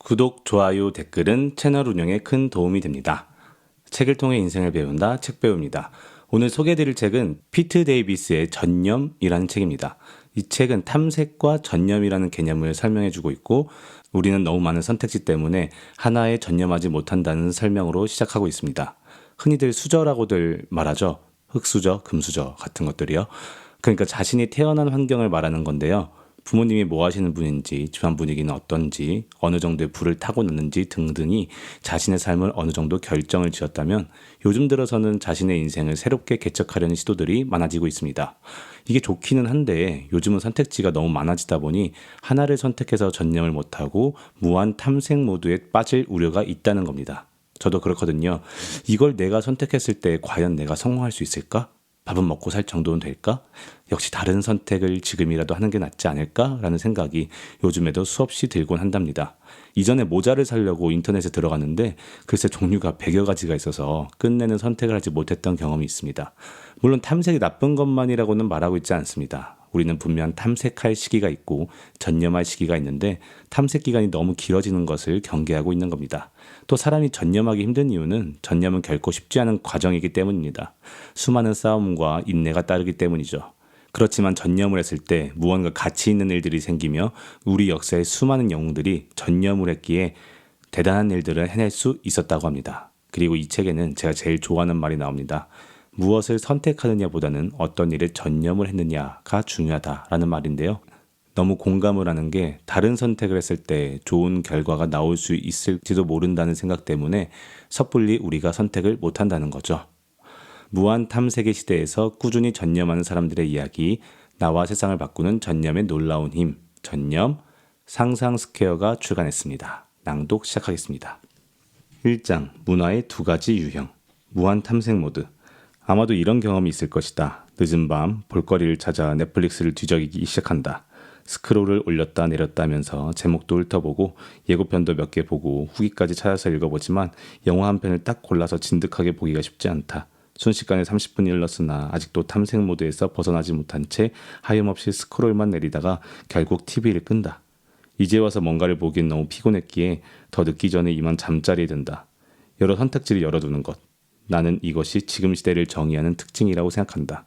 구독, 좋아요, 댓글은 채널 운영에 큰 도움이 됩니다. 책을 통해 인생을 배운다, 책 배웁니다. 오늘 소개해드릴 책은 피트 데이비스의 전념이라는 책입니다. 이 책은 탐색과 전념이라는 개념을 설명해주고 있고, 우리는 너무 많은 선택지 때문에 하나에 전념하지 못한다는 설명으로 시작하고 있습니다. 흔히들 수저라고들 말하죠. 흙수저, 금수저 같은 것들이요. 그러니까 자신이 태어난 환경을 말하는 건데요. 부모님이 뭐 하시는 분인지, 집안 분위기는 어떤지, 어느 정도의 불을 타고났는지 등등이 자신의 삶을 어느 정도 결정을 지었다면 요즘 들어서는 자신의 인생을 새롭게 개척하려는 시도들이 많아지고 있습니다. 이게 좋기는 한데 요즘은 선택지가 너무 많아지다 보니 하나를 선택해서 전념을 못하고 무한 탐색 모드에 빠질 우려가 있다는 겁니다. 저도 그렇거든요. 이걸 내가 선택했을 때 과연 내가 성공할 수 있을까? 밥은 먹고 살 정도는 될까? 역시 다른 선택을 지금이라도 하는 게 낫지 않을까라는 생각이 요즘에도 수없이 들곤 한답니다. 이전에 모자를 사려고 인터넷에 들어갔는데 글쎄 종류가 100여 가지가 있어서 끝내는 선택을 하지 못했던 경험이 있습니다. 물론 탐색이 나쁜 것만이라고는 말하고 있지 않습니다. 우리는 분명 탐색할 시기가 있고 전념할 시기가 있는데 탐색 기간이 너무 길어지는 것을 경계하고 있는 겁니다. 또 사람이 전념하기 힘든 이유는 전념은 결코 쉽지 않은 과정이기 때문입니다. 수많은 싸움과 인내가 따르기 때문이죠. 그렇지만 전념을 했을 때 무언가 가치 있는 일들이 생기며 우리 역사의 수많은 영웅들이 전념을 했기에 대단한 일들을 해낼 수 있었다고 합니다. 그리고 이 책에는 제가 제일 좋아하는 말이 나옵니다. 무엇을 선택하느냐보다는 어떤 일에 전념을 했느냐가 중요하다라는 말인데요. 너무 공감을 하는 게 다른 선택을 했을 때 좋은 결과가 나올 수 있을지도 모른다는 생각 때문에 섣불리 우리가 선택을 못한다는 거죠. 무한 탐색의 시대에서 꾸준히 전념하는 사람들의 이야기, 나와 세상을 바꾸는 전념의 놀라운 힘, 전념, 상상 스퀘어가 출간했습니다. 낭독 시작하겠습니다. 1장, 문화의 두 가지 유형, 무한 탐색 모드. 아마도 이런 경험이 있을 것이다. 늦은 밤 볼거리를 찾아 넷플릭스를 뒤적이기 시작한다. 스크롤을 올렸다 내렸다 하면서 제목도 훑어보고 예고편도 몇 개 보고 후기까지 찾아서 읽어보지만 영화 한 편을 딱 골라서 진득하게 보기가 쉽지 않다. 순식간에 30분이 흘렀으나 아직도 탐색 모드에서 벗어나지 못한 채 하염없이 스크롤만 내리다가 결국 TV를 끈다. 이제 와서 뭔가를 보기엔 너무 피곤했기에 더 늦기 전에 이만 잠자리에 든다. 여러 선택지를 열어두는 것. 나는 이것이 지금 시대를 정의하는 특징이라고 생각한다.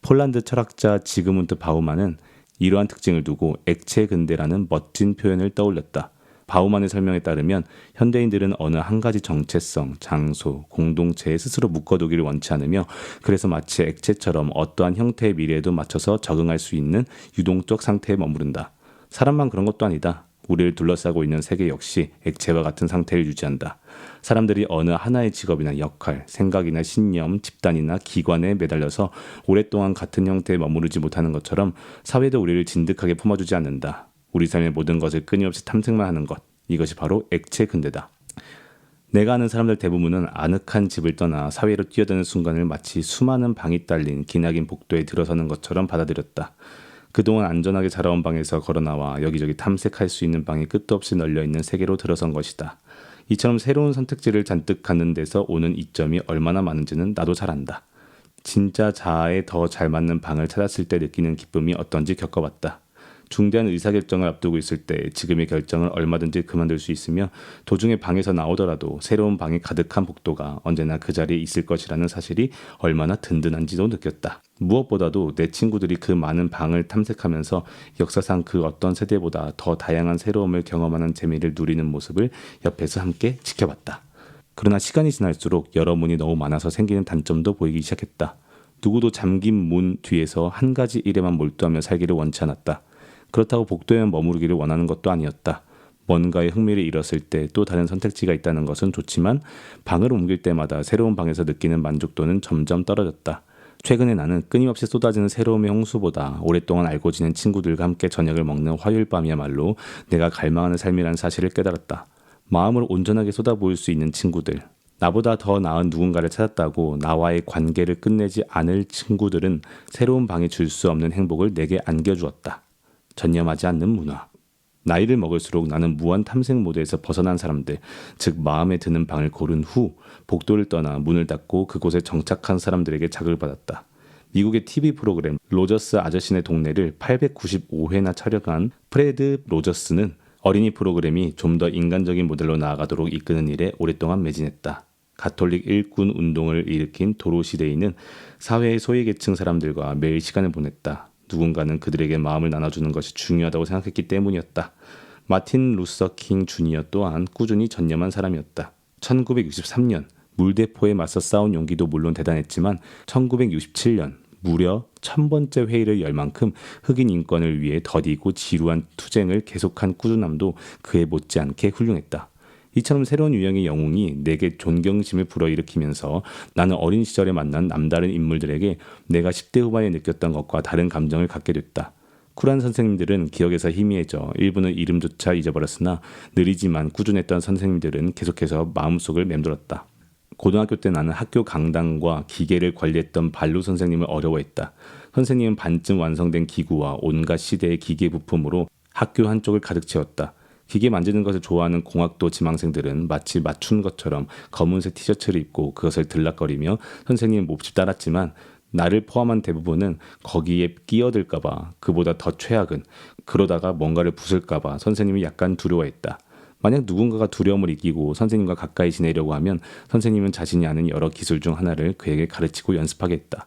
폴란드 철학자 지그문트 바우만은 이러한 특징을 두고 액체 근대라는 멋진 표현을 떠올렸다. 바우만의 설명에 따르면 현대인들은 어느 한 가지 정체성, 장소, 공동체에 스스로 묶어두기를 원치 않으며 그래서 마치 액체처럼 어떠한 형태의 미래에도 맞춰서 적응할 수 있는 유동적 상태에 머무른다. 사람만 그런 것도 아니다. 우리를 둘러싸고 있는 세계 역시 액체와 같은 상태를 유지한다. 사람들이 어느 하나의 직업이나 역할, 생각이나 신념, 집단이나 기관에 매달려서 오랫동안 같은 형태에 머무르지 못하는 것처럼 사회도 우리를 진득하게 품어주지 않는다. 우리 삶의 모든 것을 끊임없이 탐색만 하는 것. 이것이 바로 액체 근대다. 내가 아는 사람들 대부분은 아늑한 집을 떠나 사회로 뛰어드는 순간을 마치 수많은 방이 딸린 기나긴 복도에 들어서는 것처럼 받아들였다. 그동안 안전하게 자라온 방에서 걸어나와 여기저기 탐색할 수 있는 방이 끝도 없이 널려있는 세계로 들어선 것이다. 이처럼 새로운 선택지를 잔뜩 갖는 데서 오는 이점이 얼마나 많은지는 나도 잘 안다. 진짜 자아에 더 잘 맞는 방을 찾았을 때 느끼는 기쁨이 어떤지 겪어봤다. 중대한 의사결정을 앞두고 있을 때 지금의 결정을 얼마든지 그만둘 수 있으며 도중에 방에서 나오더라도 새로운 방이 가득한 복도가 언제나 그 자리에 있을 것이라는 사실이 얼마나 든든한지도 느꼈다. 무엇보다도 내 친구들이 그 많은 방을 탐색하면서 역사상 그 어떤 세대보다 더 다양한 새로움을 경험하는 재미를 누리는 모습을 옆에서 함께 지켜봤다. 그러나 시간이 지날수록 여러 문이 너무 많아서 생기는 단점도 보이기 시작했다. 누구도 잠긴 문 뒤에서 한 가지 일에만 몰두하며 살기를 원치 않았다. 그렇다고 복도에만 머무르기를 원하는 것도 아니었다. 뭔가에 흥미를 잃었을 때 또 다른 선택지가 있다는 것은 좋지만 방을 옮길 때마다 새로운 방에서 느끼는 만족도는 점점 떨어졌다. 최근에 나는 끊임없이 쏟아지는 새로움의 홍수보다 오랫동안 알고 지낸 친구들과 함께 저녁을 먹는 화요일밤이야말로 내가 갈망하는 삶이라는 사실을 깨달았다. 마음을 온전하게 쏟아부을 수 있는 친구들. 나보다 더 나은 누군가를 찾았다고 나와의 관계를 끝내지 않을 친구들은 새로운 방이 줄 수 없는 행복을 내게 안겨주었다. 전념하지 않는 문화. 나이를 먹을수록 나는 무한 탐색 모드에서 벗어난 사람들, 즉 마음에 드는 방을 고른 후 복도를 떠나 문을 닫고 그곳에 정착한 사람들에게 자극을 받았다. 미국의 TV 프로그램 로저스 아저씨네 동네를 895회나 촬영한 프레드 로저스는 어린이 프로그램이 좀 더 인간적인 모델로 나아가도록 이끄는 일에 오랫동안 매진했다. 가톨릭 일꾼 운동을 일으킨 도로시데이는 사회의 소외계층 사람들과 매일 시간을 보냈다. 누군가는 그들에게 마음을 나눠주는 것이 중요하다고 생각했기 때문이었다. 마틴 루서 킹 주니어 또한 꾸준히 전념한 사람이었다. 1963년 물대포에 맞서 싸운 용기도 물론 대단했지만 1967년 무려 1000번째 회의를 열 만큼 흑인 인권을 위해 더디고 지루한 투쟁을 계속한 꾸준함도 그에 못지않게 훌륭했다. 이처럼 새로운 유형의 영웅이 내게 존경심을 불어일으키면서 나는 어린 시절에 만난 남다른 인물들에게 내가 10대 후반에 느꼈던 것과 다른 감정을 갖게 됐다. 쿨한 선생님들은 기억에서 희미해져 일부는 이름조차 잊어버렸으나 느리지만 꾸준했던 선생님들은 계속해서 마음속을 맴돌았다. 고등학교 때 나는 학교 강당과 기계를 관리했던 발로 선생님을 어려워했다. 선생님은 반쯤 완성된 기구와 온갖 시대의 기계 부품으로 학교 한쪽을 가득 채웠다. 기계 만지는 것을 좋아하는 공학도 지망생들은 마치 맞춘 것처럼 검은색 티셔츠를 입고 그것을 들락거리며 선생님 몹시 따랐지만 나를 포함한 대부분은 거기에 끼어들까봐, 그보다 더 최악은 그러다가 뭔가를 부술까봐 선생님이 약간 두려워했다. 만약 누군가가 두려움을 이기고 선생님과 가까이 지내려고 하면 선생님은 자신이 아는 여러 기술 중 하나를 그에게 가르치고 연습하게 했다.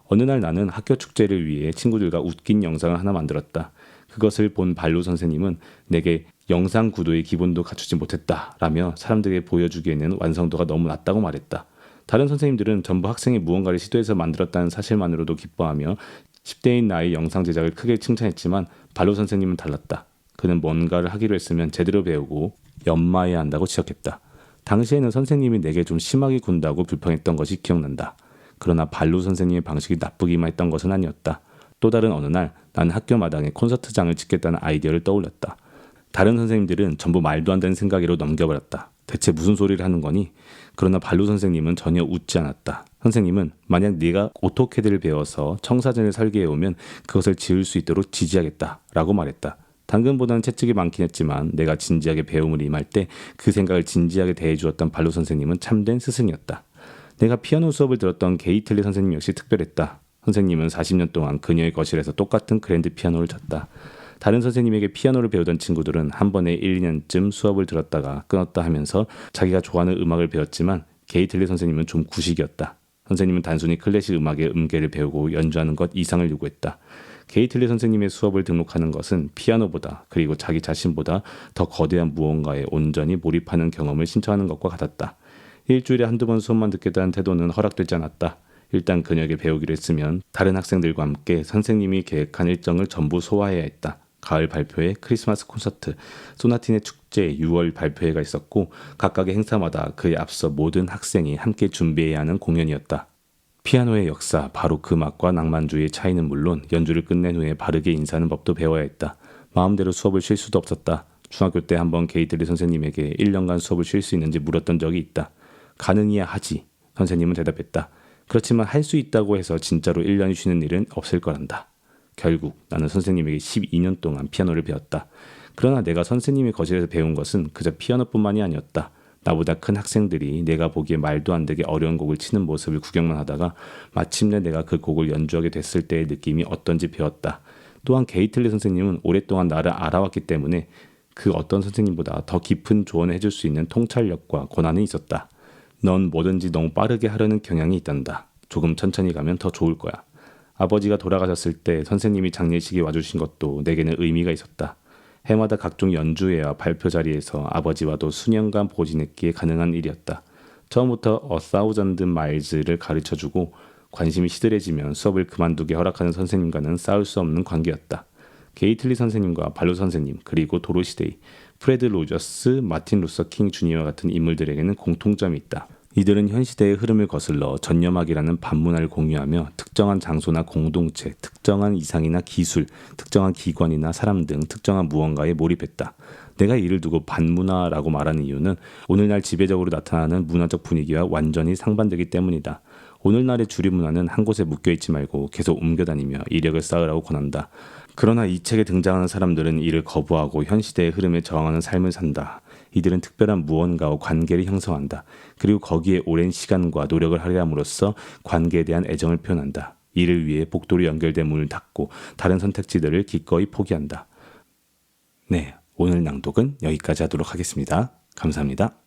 어느 날 나는 학교 축제를 위해 친구들과 웃긴 영상을 하나 만들었다. 그것을 본 발로 선생님은 내게 영상 구도의 기본도 갖추지 못했다라며 사람들에게 보여주기에는 완성도가 너무 낮다고 말했다. 다른 선생님들은 전부 학생이 무언가를 시도해서 만들었다는 사실만으로도 기뻐하며 10대인 나의 영상 제작을 크게 칭찬했지만 발로 선생님은 달랐다. 그는 뭔가를 하기로 했으면 제대로 배우고 연마해야 한다고 지적했다. 당시에는 선생님이 내게 좀 심하게 군다고 불평했던 것이 기억난다. 그러나 발로 선생님의 방식이 나쁘기만 했던 것은 아니었다. 또 다른 어느 날 나는 학교 마당에 콘서트장을 짓겠다는 아이디어를 떠올렸다. 다른 선생님들은 전부 말도 안 되는 생각으로 넘겨버렸다. 대체 무슨 소리를 하는 거니? 그러나 발로 선생님은 전혀 웃지 않았다. 선생님은 만약 네가 오토캐드를 배워서 청사진을 설계해오면 그것을 지을 수 있도록 지지하겠다라고 말했다. 당근보다는 채찍이 많긴 했지만 내가 진지하게 배움을 임할 때 그 생각을 진지하게 대해주었던 발로 선생님은 참된 스승이었다. 내가 피아노 수업을 들었던 게이틀리 선생님 역시 특별했다. 선생님은 40년 동안 그녀의 거실에서 똑같은 그랜드 피아노를 쳤다. 다른 선생님에게 피아노를 배우던 친구들은 한 번에 1, 2년쯤 수업을 들었다가 끊었다 하면서 자기가 좋아하는 음악을 배웠지만 게이틀리 선생님은 좀 구식이었다. 선생님은 단순히 클래식 음악의 음계를 배우고 연주하는 것 이상을 요구했다. 게이틀리 선생님의 수업을 등록하는 것은 피아노보다 그리고 자기 자신보다 더 거대한 무언가에 온전히 몰입하는 경험을 신청하는 것과 같았다. 일주일에 한두 번 수업만 듣겠다는 태도는 허락되지 않았다. 일단 그녀에게 배우기로 했으면 다른 학생들과 함께 선생님이 계획한 일정을 전부 소화해야 했다. 가을 발표회, 크리스마스 콘서트, 소나틴의 축제, 6월 발표회가 있었고 각각의 행사마다 그에 앞서 모든 학생이 함께 준비해야 하는 공연이었다. 피아노의 역사, 바로 그 맛과 낭만주의의 차이는 물론 연주를 끝낸 후에 바르게 인사하는 법도 배워야 했다. 마음대로 수업을 쉴 수도 없었다. 중학교 때 한번 게이틀리 선생님에게 1년간 수업을 쉴 수 있는지 물었던 적이 있다. 가능이야 하지. 선생님은 대답했다. 그렇지만 할 수 있다고 해서 진짜로 1년 쉬는 일은 없을 거란다. 결국 나는 선생님에게 12년 동안 피아노를 배웠다. 그러나 내가 선생님의 거실에서 배운 것은 그저 피아노뿐만이 아니었다. 나보다 큰 학생들이 내가 보기에 말도 안 되게 어려운 곡을 치는 모습을 구경만 하다가 마침내 내가 그 곡을 연주하게 됐을 때의 느낌이 어떤지 배웠다. 또한 게이틀리 선생님은 오랫동안 나를 알아왔기 때문에 그 어떤 선생님보다 더 깊은 조언을 해줄 수 있는 통찰력과 권한이 있었다. 넌 뭐든지 너무 빠르게 하려는 경향이 있단다. 조금 천천히 가면 더 좋을 거야. 아버지가 돌아가셨을 때 선생님이 장례식에 와주신 것도 내게는 의미가 있었다. 해마다 각종 연주회와 발표 자리에서 아버지와도 수년간 보진했기에 가능한 일이었다. 처음부터 A Thousand Miles를 가르쳐주고 관심이 시들해지면 수업을 그만두게 허락하는 선생님과는 싸울 수 없는 관계였다. 게이틀리 선생님과 발로 선생님, 그리고 도로시데이, 프레드 로저스, 마틴 루서 킹 주니어 같은 인물들에게는 공통점이 있다. 이들은 현 시대의 흐름을 거슬러 전념학이라는 반문화를 공유하며 특정한 장소나 공동체, 특정한 이상이나 기술, 특정한 기관이나 사람 등 특정한 무언가에 몰입했다. 내가 이를 두고 반문화라고 말하는 이유는 오늘날 지배적으로 나타나는 문화적 분위기와 완전히 상반되기 때문이다. 오늘날의 주류 문화는 한 곳에 묶여있지 말고 계속 옮겨다니며 이력을 쌓으라고 권한다. 그러나 이 책에 등장하는 사람들은 이를 거부하고 현 시대의 흐름에 저항하는 삶을 산다. 이들은 특별한 무언가와 관계를 형성한다. 그리고 거기에 오랜 시간과 노력을 할애함으로써 관계에 대한 애정을 표현한다. 이를 위해 복도로 연결된 문을 닫고 다른 선택지들을 기꺼이 포기한다. 네, 오늘 낭독은 여기까지 하도록 하겠습니다. 감사합니다.